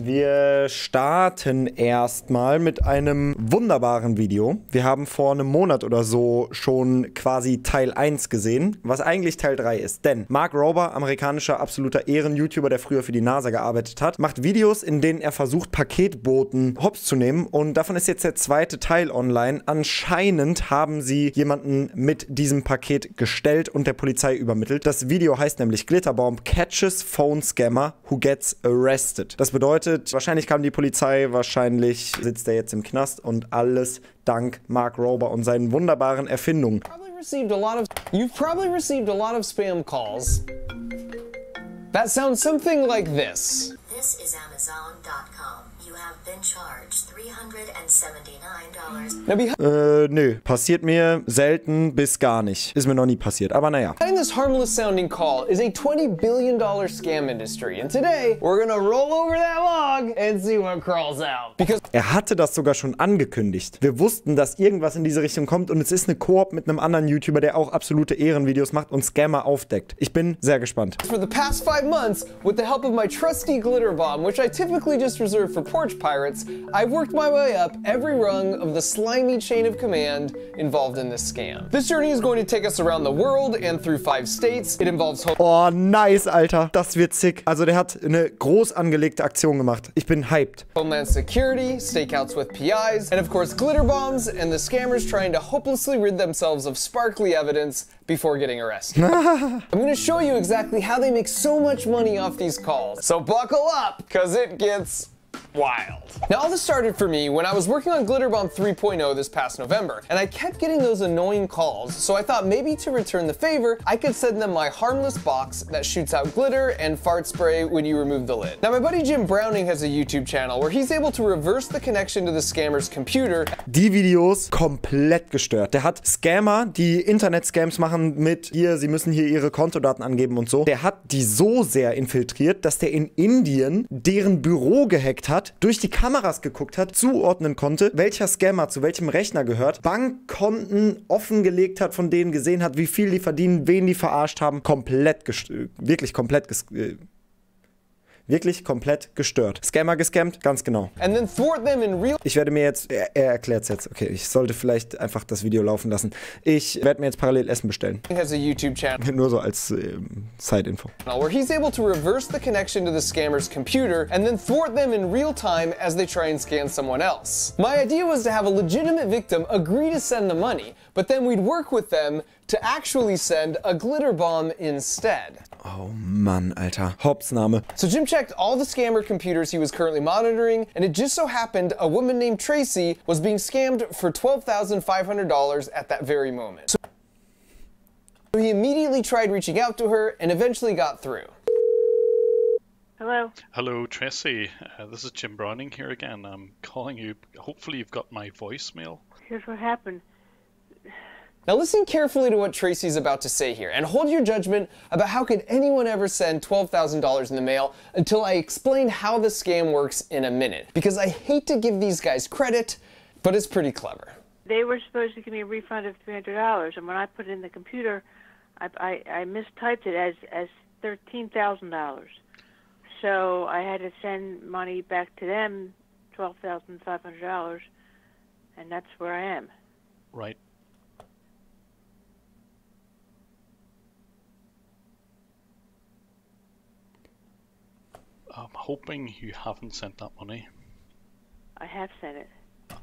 Wir starten erstmal mit einem wunderbaren Video. Wir haben vor einem Monat oder so schon quasi Teil 1 gesehen, was eigentlich Teil 3 ist. Denn Mark Rober, amerikanischer absoluter Ehren-YouTuber, der früher für die NASA gearbeitet hat, macht Videos, in denen er versucht, Paketboten hops zu nehmen. Und davon ist jetzt der zweite Teil online. Anscheinend haben sie jemanden mit diesem Paket gestellt und der Polizei übermittelt. Das Video heißt nämlich Glitterbomb catches phone scammer who gets arrested. Das bedeutet, wahrscheinlich kam die Polizei, wahrscheinlich sitzt er jetzt im Knast und alles dank Mark Rober und seinen wunderbaren Erfindungen. You've probably received a lot of spam calls that sound something like this. This is Amazon.com. You have been charged $379. Nö. Passiert mir selten bis gar nicht. Ist mir noch nie passiert, aber naja. In this harmless sounding call is a $20 billion scam industry. And today, we're gonna roll over that log and see what crawls out. Because er hatte das sogar schon angekündigt. Wir wussten, dass irgendwas in diese Richtung kommt und es ist eine Koop mit einem anderen YouTuber, der auch absolute Ehrenvideos macht und Scammer aufdeckt. Ich bin sehr gespannt. For the past 5 months, with the help of my trusty glitter bomb, which I typically just reserve for porch pirates, I've worked my way up every rung of the slimy chain of command involved in this scam. This journey is going to take us around the world and through 5 states. It involves Oh, nice, Alter. Das wird sick. Also der hat eine groß angelegte Aktion gemacht. Ich bin hyped. Homeland Security, stakeouts with PIs, and of course glitter bombs, and the scammers trying to hopelessly rid themselves of sparkly evidence before getting arrested. I'm gonna show you exactly how they make so much money off these calls. So buckle up, cause it gets wild. Now all this started for me when I was working on Glitter Bomb 3.0 this past November, and I kept getting those annoying calls, so I thought maybe to return the favor, I could send them my harmless box that shoots out glitter and fart spray when you remove the lid. Now my buddy Jim Browning has a YouTube channel where he's able to reverse the connection to the scammer's computer. Die Videos komplett gestört. Der hat Scammer, die Internet-Scams machen mit hier, sie müssen hier ihre Kontodaten angeben und so. Der hat die so sehr infiltriert, dass der in Indien deren Büro gehackt hat, durch die Kameras geguckt hat, zuordnen konnte, welcher Scammer zu welchem Rechner gehört, Bankkonten offengelegt hat, von denen gesehen hat, wie viel die verdienen, wen die verarscht haben. Wirklich komplett gestört. Scammer gescammt, ganz genau. And then thwart them in real. Ich werde mir jetzt, er erklärt es jetzt, okay, ich sollte vielleicht einfach das Video laufen lassen. Ich werde mir jetzt parallel Essen bestellen. Has a YouTube channel. Nur so als Side-Info. Where he's able to reverse the connection to the scammer's computer and then thwart them in real time as they try and scam someone else. My idea was to have a legitimate victim agree to send the money, but then we'd work with them to actually send a glitter bomb instead. Oh Mann, Alter. Hopsname. So Jim checked all the scammer computers he was currently monitoring, and it just so happened a woman named Tracy was being scammed for $12,500 at that very moment. So he immediately tried reaching out to her and eventually got through. Hello. Hello, Tracy. This is Jim Browning here again. I'm calling you. Hopefully you've got my voicemail. Here's what happened. Now listen carefully to what Tracy's about to say here, and hold your judgment about how could anyone ever send $12,000 in the mail until I explain how the scam works in a minute. Because I hate to give these guys credit, but it's pretty clever. They were supposed to give me a refund of $300, and when I put it in the computer, I mistyped it as $13,000. So I had to send money back to them, $12,500, and that's where I am. Right. I'm hoping you haven't sent that money. I have sent it.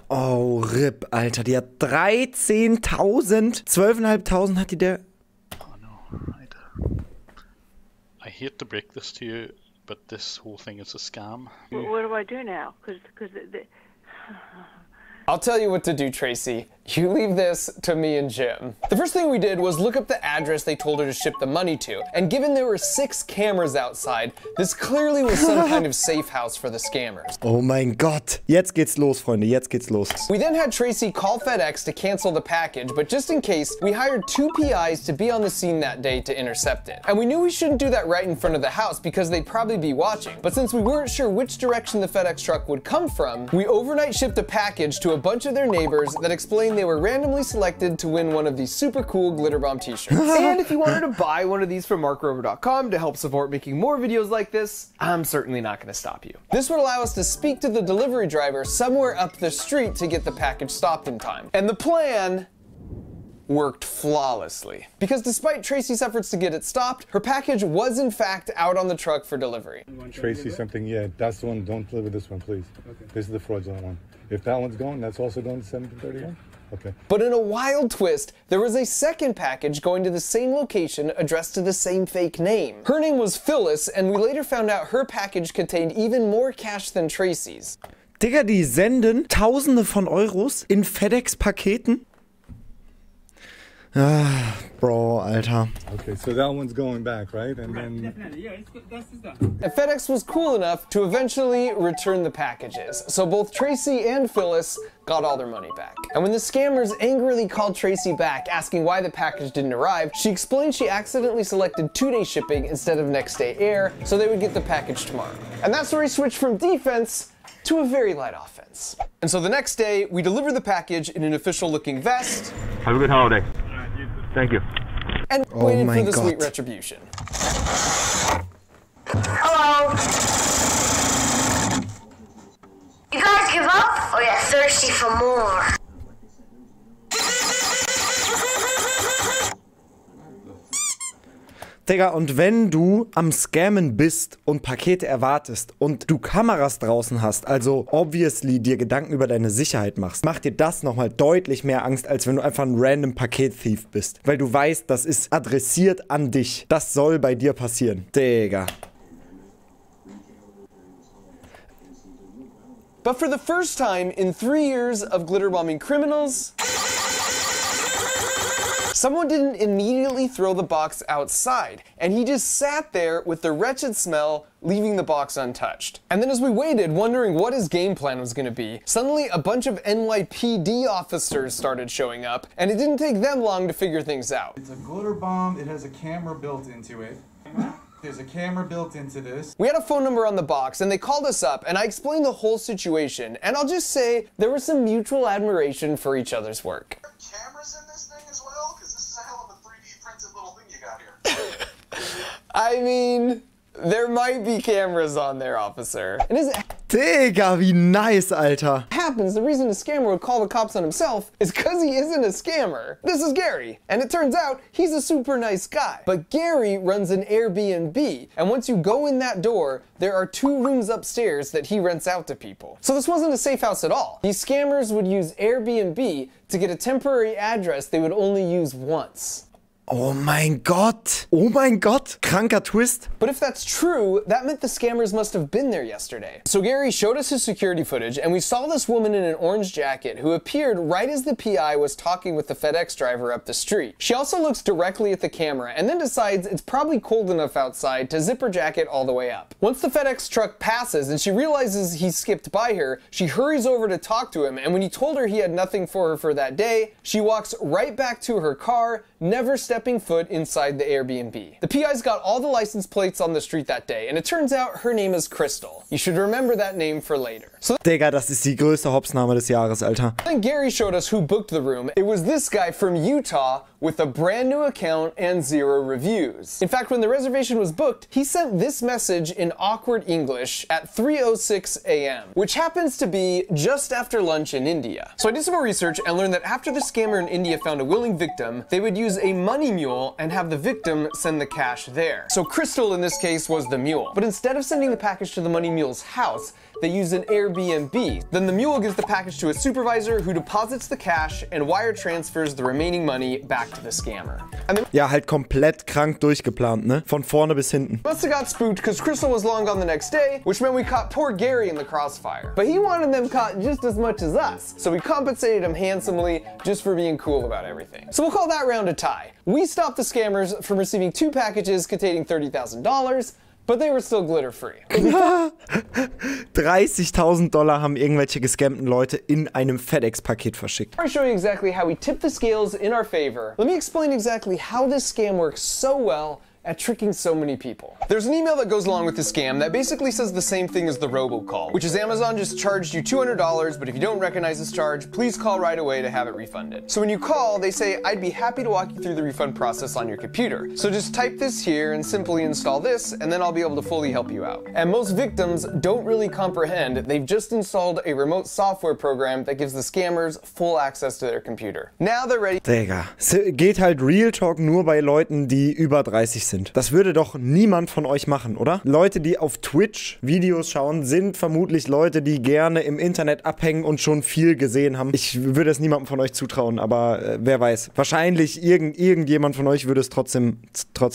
Oh, RIP, Alter. Die hat 13.000. 12.500 hat die der... Oh no, right. I hate to break this to you, but this whole thing is a scam. Well, what do I do now? Because I'll tell you what to do, Tracy. You leave this to me and Jim. The first thing we did was look up the address they told her to ship the money to, and given there were 6 cameras outside, this clearly was some kind of safe house for the scammers. Oh mein Gott. Jetzt geht's los, Freunde. Jetzt geht's los. We then had Tracy call FedEx to cancel the package, but just in case, we hired 2 PIs to be on the scene that day to intercept it. And we knew we shouldn't do that right in front of the house because they'd probably be watching. But since we weren't sure which direction the FedEx truck would come from, we overnight shipped a package to a bunch of their neighbors that explained they were randomly selected to win one of these super cool glitter bomb t-shirts. And if you wanted to buy one of these from markrover.com to help support making more videos like this, I'm certainly not going to stop you. This would allow us to speak to the delivery driver somewhere up the street to get the package stopped in time. And the plan worked flawlessly. Because despite Tracy's efforts to get it stopped, her package was in fact out on the truck for delivery. Tracy something, yeah, that's the one, don't deliver this one, please. Okay. This is the fraudulent one. If that one's going, that's also going to 1731? Okay. But in a wild twist, there was a second package going to the same location addressed to the same fake name. Her name was Phyllis, and we later found out her package contained even more cash than Tracy's. Digga, die senden Tausende von Euros in FedEx-Paketen? Ah, Bro, Alter. Okay, so that one's going back, right? And then... Definitely, yeah, that's done. And FedEx was cool enough to eventually return the packages, so both Tracy and Phyllis got all their money back. And when the scammers angrily called Tracy back asking why the package didn't arrive, she explained she accidentally selected 2-day shipping instead of next-day air, so they would get the package tomorrow. And that story switched from defense to a very light offense. And so the next day, we delivered the package in an official-looking vest. Have a good holiday. Thank you. And waited for the sweet retribution. Hello. You guys give up, or you're thirsty for more? Digga, und wenn du am Scammen bist und Pakete erwartest und du Kameras draußen hast, also obviously dir Gedanken über deine Sicherheit machst, macht dir das nochmal deutlich mehr Angst, als wenn du einfach ein random Paket-Thief bist. Weil du weißt, das ist adressiert an dich. Das soll bei dir passieren. Digga. But for the first time in 3 years of glitter bombing criminals, someone didn't immediately throw the box outside, and he just sat there with the wretched smell, leaving the box untouched. And then as we waited, wondering what his game plan was gonna be, suddenly a bunch of NYPD officers started showing up, and it didn't take them long to figure things out. It's a glitter bomb, it has a camera built into it. There's a camera built into this. We had a phone number on the box, and they called us up, and I explained the whole situation, and I'll just say there was some mutual admiration for each other's work. Cameras in this thing as well? Because this is a hell of a 3D printed little thing you got here. I mean, there might be cameras on there, officer. And as it Digga, wie nice, Alter. happens, the reason a scammer would call the cops on himself is because he isn't a scammer. This is Gary, and it turns out he's a super nice guy. But Gary runs an Airbnb, and once you go in that door, there are 2 rooms upstairs that he rents out to people. So this wasn't a safe house at all. These scammers would use Airbnb to get a temporary address they would only use once. Oh mein Gott. Oh mein Gott. Kranker Twist. But if that's true, that meant the scammers must have been there yesterday. So Gary showed us his security footage, and we saw this woman in an orange jacket who appeared right as the PI was talking with the FedEx driver up the street. She also looks directly at the camera and then decides it's probably cold enough outside to zip her jacket all the way up. Once the FedEx truck passes and she realizes he skipped by her, she hurries over to talk to him, and when he told her he had nothing for her for that day, she walks right back to her car, never stepping foot inside the Airbnb. The PI's got all the license plates on the street that day, and it turns out her name is Crystal. You should remember that name for later. So Digga, das ist die größte Hopsnahme des Jahres, Alter. then Gary showed us who booked the room. It was this guy from Utah with a brand new account and 0 reviews. In fact, when the reservation was booked, he sent this message in awkward English at 3:06 a.m., which happens to be just after lunch in India. So I did some more research and learned that after the scammer in India found a willing victim, they would use a money mule and have the victim send the cash there. So Crystal in this case was the mule. But instead of sending the package to the money mule's house, they use an Airbnb. Then the mule gives the package to a supervisor who deposits the cash and wire transfers the remaining money back to the scammer. And they Ja, halt komplett krank durchgeplant, ne? Von vorne bis hinten. must have got spooked because Crystal was long gone the next day, which meant we caught poor Gary in the crossfire. But he wanted them caught just as much as us, so we compensated him handsomely just for being cool about everything. So we'll call that round a tie. We stopped the scammers from receiving 2 packages containing $30,000, but they were still glitter-free. $30.000 haben irgendwelche gescammten Leute in einem FedEx-Paket verschickt. Before I show you exactly how we tip the scales in our favor, let me explain exactly how this scam works so well at tricking so many people. There's an email that goes along with the scam that basically says the same thing as the robocall, which is Amazon just charged you $200, but if you don't recognize this charge, please call right away to have it refunded. So when you call, they say, I'd be happy to walk you through the refund process on your computer. So just type this here and simply install this, and then I'll be able to fully help you out. And most victims don't really comprehend they've just installed a remote software program that gives the scammers full access to their computer. Now they're ready. Digga, es geht halt Real Talk nur bei Leuten, die über 30 sind. Das würde doch niemand von euch machen, oder? Leute, die auf Twitch Videos schauen, sind vermutlich Leute, die gerne im Internet abhängen und schon viel gesehen haben. Ich würde es niemandem von euch zutrauen, aber wer weiß. Wahrscheinlich irgendjemand von euch würde es trotzdem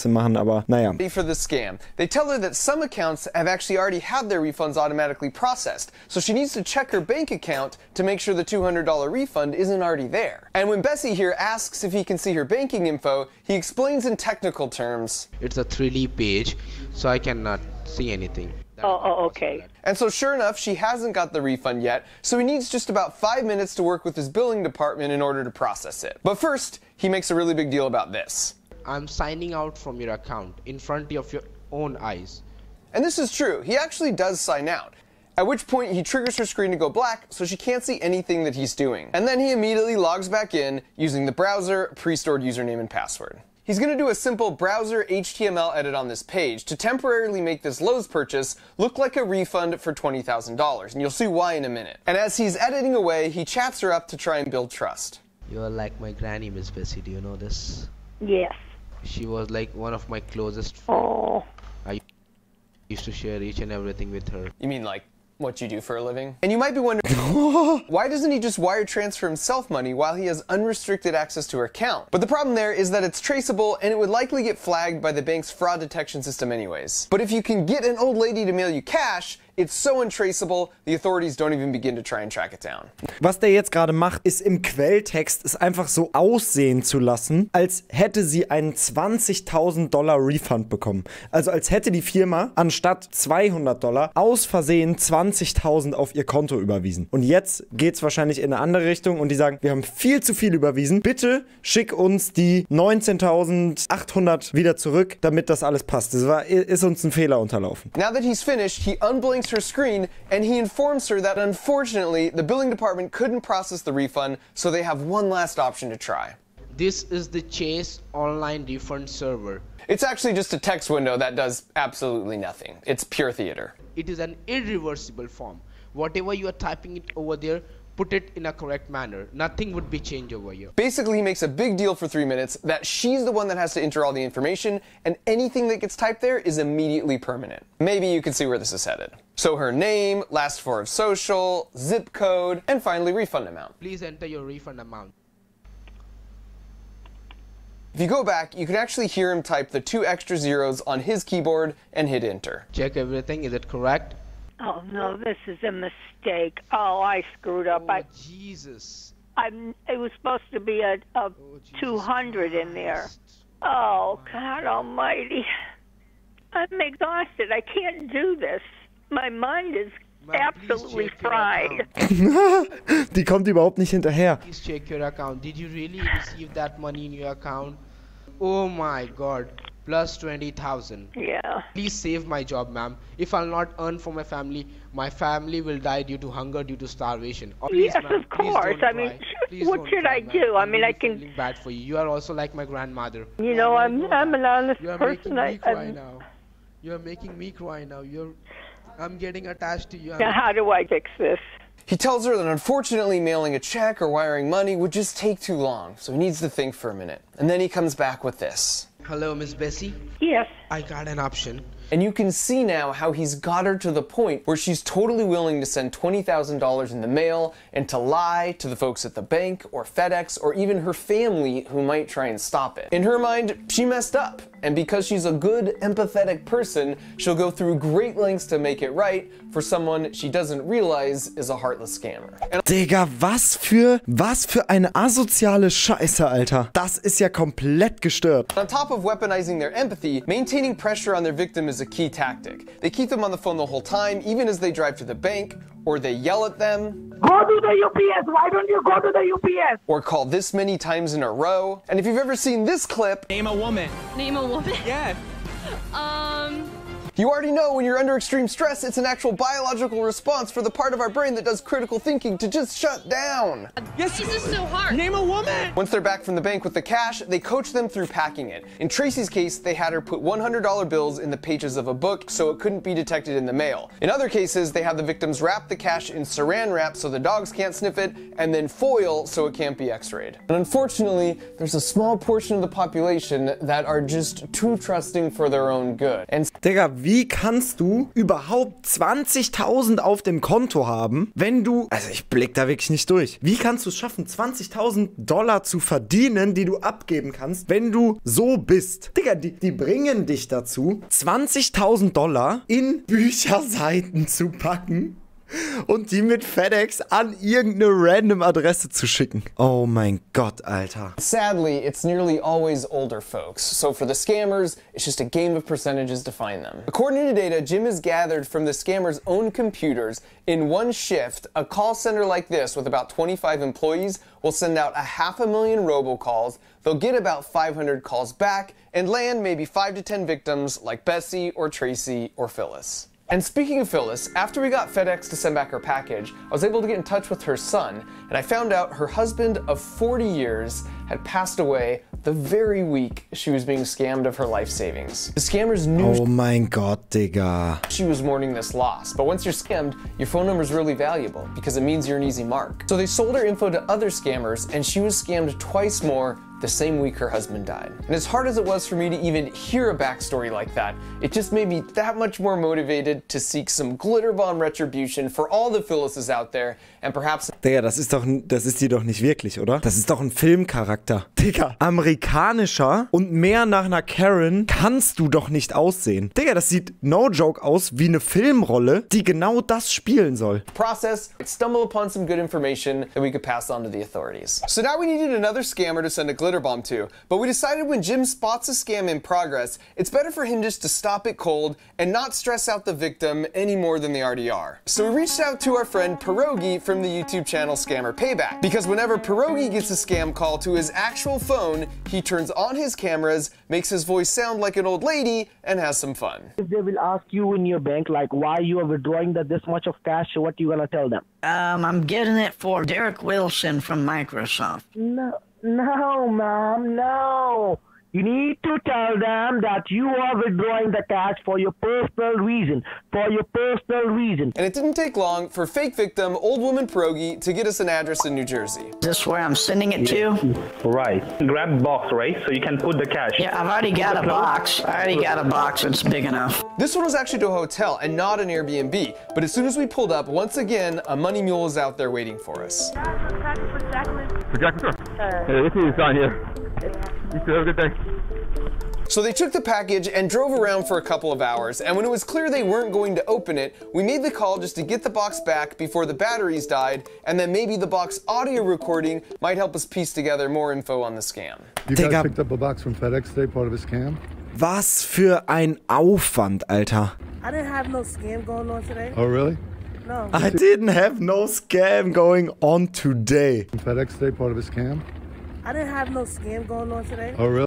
machen, aber naja. For the scam. They tell her that some accounts have actually already had their refunds automatically processed, so she needs to check her bank account to make sure the $200 refund isn't already there. And when Bessie here asks if he can see her banking info, he explains in technical terms. It's a 3D page, so I cannot see anything. Okay. And so sure enough, she hasn't got the refund yet, so he needs just about 5 minutes to work with his billing department in order to process it. But first, he makes a really big deal about this. I'm signing out from your account in front of your own eyes. And this is true. He actually does sign out. At which point he triggers her screen to go black so she can't see anything that he's doing. And then he immediately logs back in using the browser pre-stored username and password. He's going to do a simple browser HTML edit on this page to temporarily make this Lowe's purchase look like a refund for $20,000, and you'll see why in a minute. And as he's editing away, he chats her up to try and build trust. You're like my granny, Miss Bessie. Do you know this? Yes. She was like one of my closest friends. Oh. I used to share each and everything with her. You mean like what you do for a living? And you might be wondering, why doesn't he just wire transfer himself money while he has unrestricted access to her account? But the problem there is that it's traceable and it would likely get flagged by the bank's fraud detection system anyways. But if you can get an old lady to mail you cash, it's so untraceable, the authorities don't even begin to try and track it down. Was der jetzt gerade macht, ist im Quelltext es einfach so aussehen zu lassen, als hätte sie einen $20.000 Refund bekommen. Also als hätte die Firma anstatt $200 aus Versehen 20.000 auf ihr Konto überwiesen. Und jetzt geht's wahrscheinlich in eine andere Richtung und die sagen, wir haben viel zu viel überwiesen. Bitte schick uns die 19.800 wieder zurück, damit das alles passt. Ist uns ein Fehler unterlaufen. Now that he's finished, he unblinks her screen and he informs her that unfortunately the billing department couldn't process the refund, so they have one last option to try. This is the Chase online refund server. It's actually just a text window that does absolutely nothing. It's pure theater. It is an irreversible form. Whatever you are typing it over there, put it in a correct manner. Nothing would be changed over here. Basically, he makes a big deal for 3 minutes that she's the one that has to enter all the information, and anything that gets typed there is immediately permanent. Maybe you can see where this is headed. So her name, last four of social, zip code, and finally refund amount. Please enter your refund amount. If you go back, you can actually hear him type the 2 extra zeros on his keyboard and hit enter. Check everything, is it correct? Oh no, this is a mistake. Oh, I screwed up. Oh, Jesus. It was supposed to be a 200 in there. Oh, God almighty. I'm exhausted. I can't do this. My mind is absolutely fried. Die kommt überhaupt nicht hinterher. Please check your account. Did you really receive that money in your account? Oh my God. Plus 20,000. Yeah. Please save my job, ma'am. If I'll not earn for my family will die due to hunger, due to starvation. Oh, please, yes, of course. I mean, what should I do? I mean, I can. Feeling bad for you. You are also like my grandmother. You know, I'm an honest person. You are making me cry now. I'm getting attached to you. Now, how do I fix this? He tells her that unfortunately mailing a check or wiring money would just take too long, so he needs to think for a minute. And then he comes back with this. Hello, Miss Bessie? Yes. I got an option. And you can see now how he's got her to the point where she's totally willing to send $20,000 in the mail and to lie to the folks at the bank or FedEx or even her family who might try and stop it. In her mind, she messed up. And because she's a good, empathetic person, she'll go through great lengths to make it right for someone she doesn't realize is a heartless scammer. Digga, was für eine asoziale Scheiße, Alter. Das ist ja komplett gestört. On top of weaponizing their empathy, maintaining pressure on their victim is a key tactic. They keep them on the phone the whole time, even as they drive to the bank, or they yell at them. Go to the UPS, why don't you go to the UPS? Or call this many times in a row. And if you've ever seen this clip, Name a woman. Name a woman? Yeah. You already know when you're under extreme stress, it's an actual biological response for the part of our brain that does critical thinking to just shut down. Yes, this is so hard. Name a woman. Once they're back from the bank with the cash, they coach them through packing it. In Tracy's case, they had her put $100 bills in the pages of a book so it couldn't be detected in the mail. In other cases, they have the victims wrap the cash in saran wrap so the dogs can't sniff it, and then foil so it can't be x-rayed. And unfortunately, there's a small portion of the population that are just too trusting for their own good. And Digga, wie kannst du überhaupt 20.000 auf dem Konto haben, wenn du... Also ich blick da wirklich nicht durch. Wie kannst du es schaffen, 20.000 Dollar zu verdienen, die du abgeben kannst, wenn du so bist? Digga, die bringen dich dazu, 20.000 Dollar in Bücherseiten zu packen und die mit FedEx an irgendeine random Adresse zu schicken. Oh mein Gott, Alter. sadly, it's nearly always older folks. So for the scammers, it's just a game of percentages to find them. According to data Jim has gathered from the scammers' own computers, in one shift, a call center like this with about 25 employees will send out 500,000 robocalls. They'll get about 500 calls back and land maybe 5 to 10 victims like Bessie or Tracy or Phyllis. And speaking of Phyllis, after we got FedEx to send back her package, I was able to get in touch with her son, and I found out her husband of 40 years had passed away the very week she was being scammed of her life savings. The scammers knew Oh mein Gott, Digga. she was mourning this loss, but once you're scammed, your phone number is really valuable because it means you're an easy mark. So they sold her info to other scammers, and she was scammed twice more the same week her husband died. And as hard as it was for me to even hear a backstory like that, it just made me that much more motivated to seek some glitter bomb retribution for all the Phyllises out there, and perhaps... Digga, das ist die doch nicht wirklich, oder? Das ist doch ein Filmcharakter. Digga, amerikanischer und mehr nach einer Karen kannst du doch nicht aussehen. Digga, das sieht no joke aus wie eine Filmrolle, die genau das spielen soll. process, stumble upon some good information that we could pass on to the authorities. So now we needed another scammer to send a glitter bomb to, but we decided when Jim spots a scam in progress, it's better for him just to stop it cold and not stress out the victim any more than they already are. So we reached out to our friend BETR0G from the YouTube channel Scammer Payback, because whenever BETR0G gets a scam call to his actual phone, he turns on his cameras, makes his voice sound like an old lady, and has some fun. If they will ask you in your bank, like, why you are withdrawing this much of cash, what you gonna tell them? I'm getting it for Derek Wilson from Microsoft. No, ma'am, no. You need to tell them that you are withdrawing the cash for your personal reason. And it didn't take long for fake victim, old woman BETR0G, to get us an address in New Jersey. Is this where I'm sending it to? Right. Grab a box, right? So you can put the cash. Yeah, I've already got a box. It's big enough. This one was actually to a hotel and not an Airbnb, but as soon as we pulled up, once again, a money mule was out there waiting for us. For Jacqueline, sure. This is on here. You too, have a good day. So they took the package and drove around for a couple of hours, and when it was clear they weren't going to open it, we made the call just to get the box back before the batteries died, and then maybe the box audio recording might help us piece together more info on the scam. You guys picked up a box from FedEx today, part of a scam? Was für ein Aufwand, Alter. I didn't have no scam going on today. Oh, really? No. I didn't have no scam going on today. From FedEx today, part of a scam? I didn't have no scam going on today. Oh, really?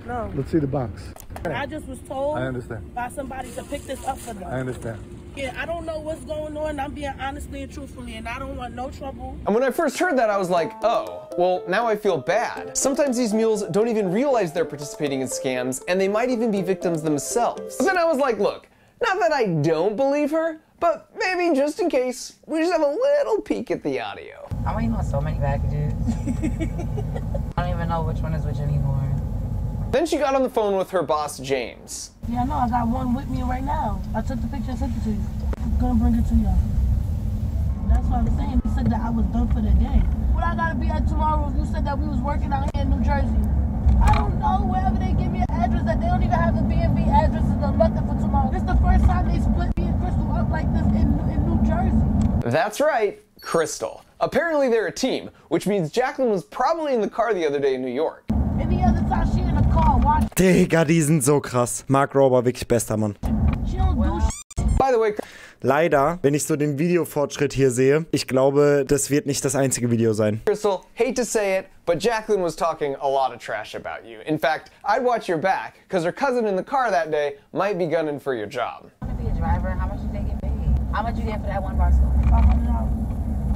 No. Let's see the box. I just was told I understand. by somebody to pick this up for them. I understand. Yeah, I don't know what's going on. I'm being honestly and truthfully, and I don't want no trouble. And when I first heard that, I was like, oh, well, now I feel bad. Sometimes these mules don't even realize they're participating in scams, and they might even be victims themselves. But then I was like, look, not that I don't believe her, but maybe just in case, we just have a little peek at the audio. I'm waiting on so many packages. I don't even know which one is which anymore. Then she got on the phone with her boss, James. Yeah, I know. I got one with me right now. I took the picture and sent it to you. I'm gonna bring it to you. That's what I'm saying. He said that I was done for the day. What I gotta be at tomorrow? You said that we was working out here in New Jersey. I don't know. Wherever they give me an address, that they don't even have the B&B addresses or nothing for tomorrow. This is the first time they split me and Crystal up like this in New Jersey. That's right, Crystal. Apparently they're a team, which means Jacqueline was probably in the car the other day in New York. Any other time she in the car watching. Digga, die sind so krass. Mark Rober, wirklich bester Mann. She don't do By the the way, Leider, wenn ich so den Videofortschritt hier sehe, ich glaube, das wird nicht das einzige Video sein. Crystal, hate to say it, but Jacqueline was talking a lot of trash about you. In fact, I'd watch your back, because her cousin in the car that day might be gunning for your job. I'm gonna be a driver. How much did they get paid? How much you get for that one parcel? $500.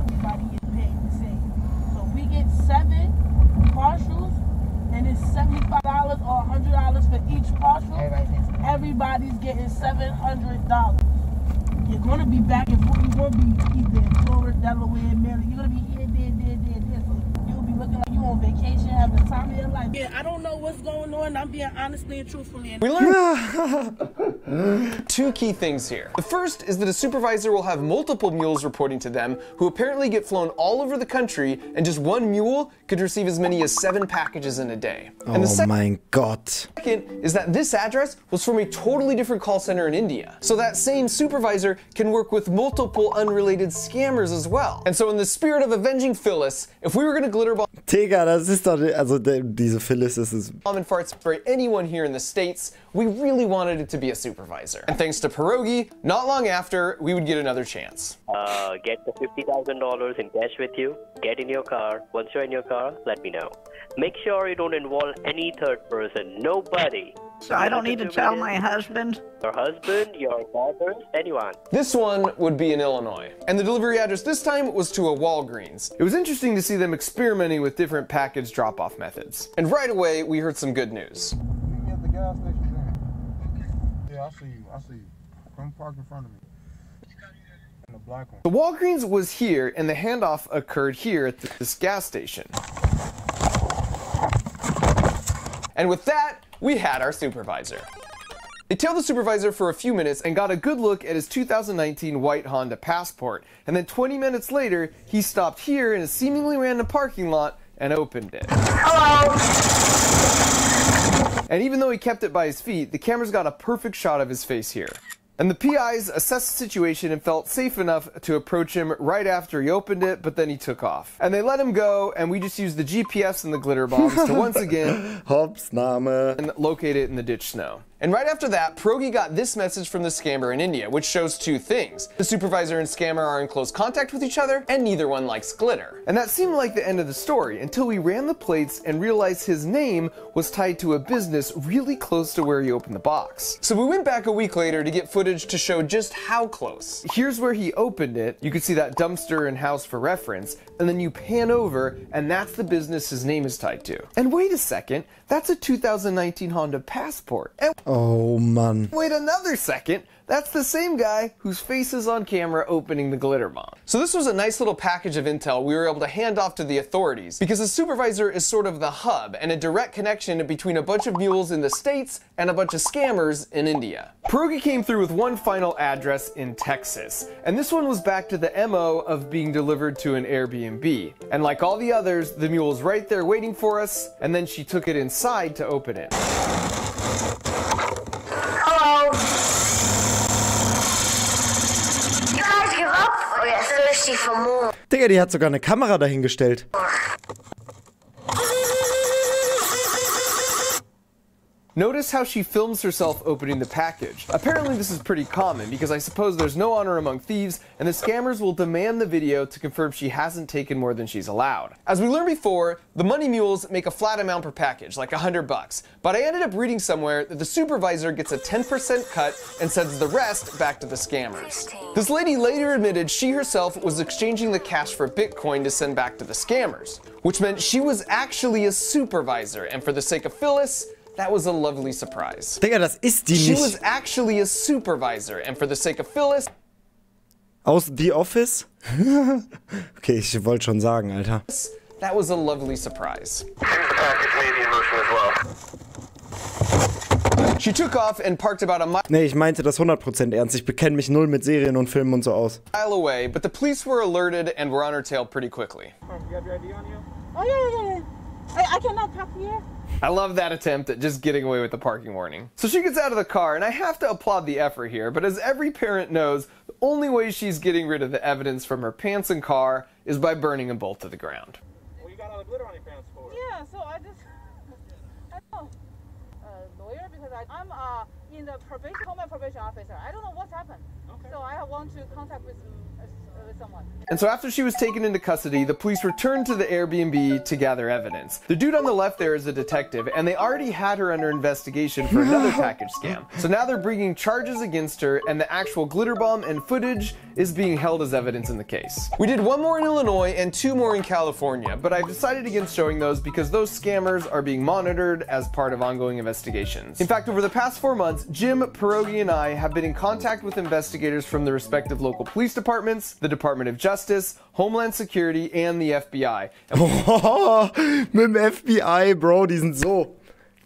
Everybody gets paid the same. So we get 7 partials, and it's $75 or $100 for each partial. Everybody's getting $700. You're gonna be back and forth. You're gonna be either in Florida, Delaware, Maryland. You're gonna be here, there. So you'll be looking like you on vacation, having the time of your life. Yeah, I don't know what's going on. I'm being honestly and truthfully. We learned 2 key things here. The first is that a supervisor will have multiple mules reporting to them who apparently get flown all over the country, and just one mule could receive as many as 7 packages in a day. And Oh mein Gott. Second is that this address was from a totally different call center in India. So that same supervisor can work with multiple unrelated scammers as well. And so in the spirit of avenging Phyllis, if we were gonna glitter bomb Digga, das ist doch, also diese Phyllis ist es. and farts for anyone here in the States, we really wanted it to be a supervisor. And thanks to BETR0G, not long after, we would get another chance. Get the $50,000 in cash with you, get in your car. Once you're in your car, let me know. Make sure you don't involve any third person, nobody. So I don't need to tell my husband? Your husband, your father, anyone. This one would be in Illinois. And the delivery address this time was to a Walgreens. It was interesting to see them experimenting with different package drop-off methods. And right away, we heard some good news. You get the gas station there. Yeah, I see you. Come park in front of me. And the black one. The Walgreens was here, and the handoff occurred here at this gas station. And with that, we had our supervisor. They tailed the supervisor for a few minutes and got a good look at his 2019 white Honda Passport. And then 20 minutes later, he stopped here in a seemingly random parking lot and opened it. Hello! And even though he kept it by his feet, the cameras got a perfect shot of his face here. And the PIs assessed the situation and felt safe enough to approach him right after he opened it, but then he took off. And they let him go, and we just used the GPS and the glitter bombs to once again Hopsname. and locate it in the ditch snow. And right after that, BETR0G got this message from the scammer in India, which shows 2 things. The supervisor and scammer are in close contact with each other, and neither one likes glitter. And that seemed like the end of the story, until we ran the plates and realized his name was tied to a business really close to where he opened the box. So we went back a week later to get footage to show just how close. Here's where he opened it. You can see that dumpster and house for reference, and then you pan over, and that's the business his name is tied to. And wait a second, that's a 2019 Honda Passport. And oh man. Wait another second, that's the same guy whose face is on camera opening the glitter bomb. So this was a nice little package of intel we were able to hand off to the authorities, because the supervisor is sort of the hub and a direct connection between a bunch of mules in the States and a bunch of scammers in India. BETR0G came through with one final address in Texas, and this one was back to the MO of being delivered to an Airbnb. And like all the others, the mule was right there waiting for us, and then she took it inside to open it. Hello. You guys give up or you're thirsty for more? Digga, die hat sogar eine Kamera dahingestellt. Notice how she films herself opening the package. Apparently this is pretty common because I suppose there's no honor among thieves, and the scammers will demand the video to confirm she hasn't taken more than she's allowed. As we learned before, the money mules make a flat amount per package, like $100, but I ended up reading somewhere that the supervisor gets a 10% cut and sends the rest back to the scammers. This lady later admitted she herself was exchanging the cash for Bitcoin to send back to the scammers, which meant she was actually a supervisor, and for the sake of Phyllis, that was a lovely surprise. Digga, das ist die She nicht. was actually a supervisor, and for the sake of Phyllis, Aus The Office? Okay, ich wollte schon sagen, Alter. that was a lovely surprise. She took off and parked about a mile Nee, ich meinte das 100% ernst. Ich bekenne mich null mit Serien und Filmen und so aus. away, but the police were alerted and were on her tail pretty quickly. You have your ID on you? Oh, yeah. I cannot park here. I love that attempt at just getting away with the parking warning. So she gets out of the car, and I have to applaud the effort here, but as every parent knows, the only way she's getting rid of the evidence from her pants and car is by burning them both to the ground. What you got all the glitter on your pants for? Yeah, so I just, I know, lawyer, because I'm in the home probation officer. I don't know what's happened. Okay. So I want to contact with someone. And so after she was taken into custody, the police returned to the Airbnb to gather evidence. The dude on the left there is a detective, and they already had her under investigation for another package scam. So now they're bringing charges against her, and the actual glitter bomb and footage is being held as evidence in the case. We did one more in Illinois and two more in California, but I've decided against showing those because those scammers are being monitored as part of ongoing investigations. In fact, over the past 4 months, Jim, Pierogi, and I have been in contact with investigators from the respective local police departments, the Department of Justice, Homeland Security, and the FBI. Mit dem FBI, Bro, die sind so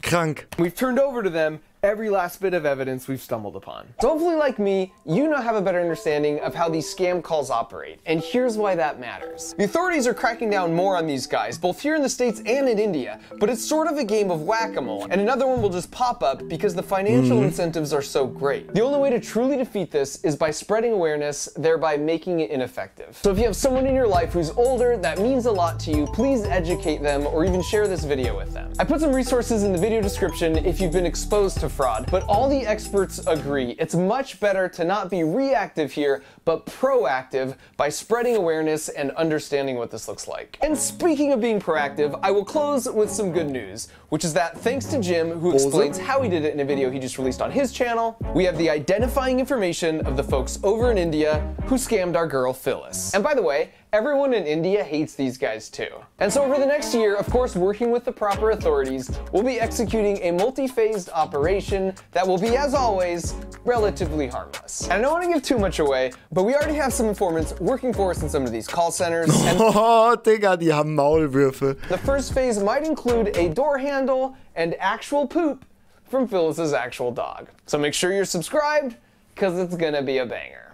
krank. We've turned over to them every last bit of evidence we've stumbled upon. So hopefully, like me, you now have a better understanding of how these scam calls operate, and here's why that matters. The authorities are cracking down more on these guys, both here in the States and in India, but it's sort of a game of whack-a-mole, and another one will just pop up because the financial incentives are so great. The only way to truly defeat this is by spreading awareness, thereby making it ineffective. So if you have someone in your life who's older that means a lot to you, please educate them or even share this video with them. I put some resources in the video description if you've been exposed to fraud, but all the experts agree it's much better to not be reactive here, but proactive by spreading awareness and understanding what this looks like. And speaking of being proactive, I will close with some good news, which is that thanks to Jim, who explains how he did it in a video he just released on his channel, we have the identifying information of the folks over in India who scammed our girl Phyllis. And by the way, everyone in India hates these guys too. And so over the next year, of course, working with the proper authorities, we'll be executing a multi-phased operation that will be, as always, relatively harmless. And I don't want to give too much away, but we already have some informants working for us in some of these call centers. And Digga, die haben Maulwürfe. The first phase might include a door handle and actual poop from Phyllis's actual dog. So make sure you're subscribed, because it's gonna be a banger.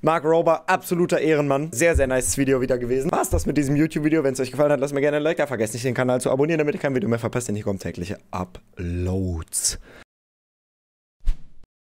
Mark Rober, absoluter Ehrenmann. Sehr, sehr nice Video wieder gewesen. War's das mit diesem YouTube-Video. Wenn es euch gefallen hat, lasst mir gerne ein Like da. Vergesst nicht, den Kanal zu abonnieren, damit ihr kein Video mehr verpasst, denn hier kommen tägliche Uploads.